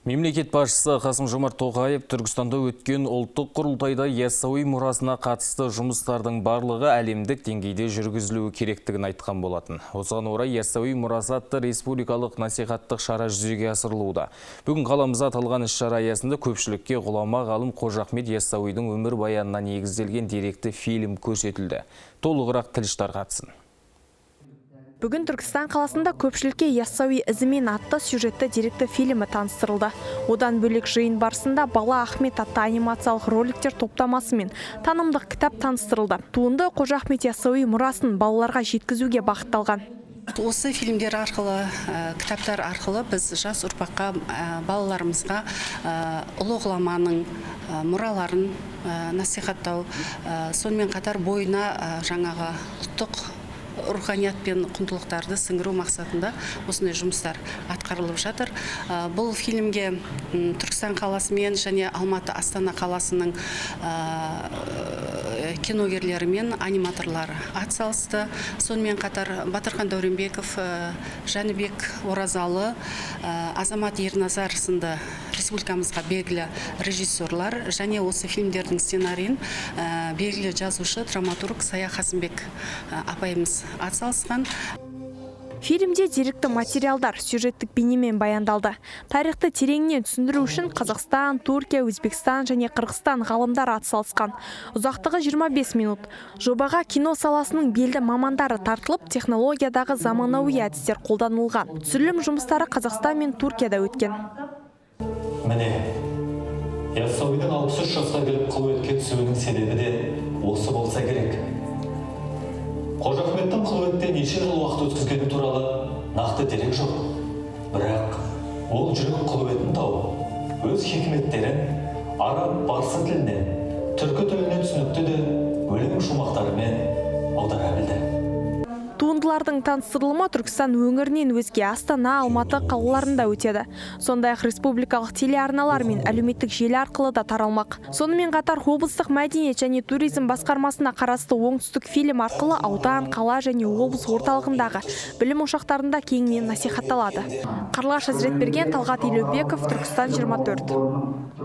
Мемлекет басшысы Қасым-Жомарт Тоқаев Түркістанда өткен ұлттық құрылтайда яссауи мұрасына қатысты жұмыстардың барлығы әлемдік деңгейде жүргізілуі керектігін айтқан болатын. Осыған орай яссауи мұрасы атты республикалық насихаттық шара жүзеге асырылуда. Бүгін қаламызда аталған іс-шара аясында көпшілікке ғұлама ғалым Қожа Ахмет Яссауидің өмір баянына негізделген деректі фильм көрсетілді. Толығырақ тілші қатысын. Бүгін Түркістан қаласында көпшілікке Яссауи ізімен атты сюжетті деректі фильмі таныстырылды. Одан бөлек жиын барысында Бала Ахмет атты анимациялық роликтер топтамасымен танымдық кітап таныстырылды. Туынды Қожа Ахмет Яссауи мұрасын балаларға жеткізуге бағытталған. Осы фильмдер арқылы, кітаптар арқылы біз жас ұрпаққа, балаларымызға ұлы ғұламаның мұраларын насихаттау, сонымен қатар бойына жаңағы ұлттық руханият пен құндылықтарды сіңіру мақсатында осындай жұмыстар атқарылып жатыр. Бұл фильмге Түркістан қаласымен және Алматы Астана қаласының киногерлері мен аниматорлары атсалысты. Сонымен қатар Батырхан Дәуренбеков, Жәнібек Оразалы, Азамат Ерназар сынды республикамызға белгілі режиссерлар және осы фильмдердің сценарийін белгілі жазушы, драматург Сая Қасымбек апайымыз атсалысқан. Фильмде деректі материалдар сюжеттік бейнемен баяндалды. Тарихты тереңінен түсіндіру үшін Қазақстан, Түркия, Өзбекстан және Қырғызстан ғалымдар атсалысқан. Ұзақтығы 25 минут. Жобаға кино саласының белді мамандары тартылып, технологиядағы заманауи әдістер қолданылған. Түсірілім жұмыстары Қазақстан мен Түркияда өткен. Міне, Яссауидің 63 жасқа келіп қыл өткен түсуінің себебі де осы болса керек. Қожа Ахметтің қылуетте неше жыл уақыт өткізгені туралы нақты дерек жоқ. Бірақ ол жүрек қылуетін тауып, өз хикметтерін араб, парсы тілінен, түркі тіліне түсінікті де өлең шумақтарымен аудара білді. Туындылардың таныстырылымы Түркістан өңірінен өзге Астана, Алматы қалаларында өтеді. Сондай-ақ республикалық телеарналар мен әлеуметтік желі арқылы да таралмақ. Сонымен қатар облыстық мәдениет және туризм басқармасына қарасты оңтүстік фильм арқылы аудан, қала және облыс орталығындағы білім ошақтарында кеңінен насихатталады. Қарлығаш Әзіретберген, Талғат Елеубеков, Түркістан 24.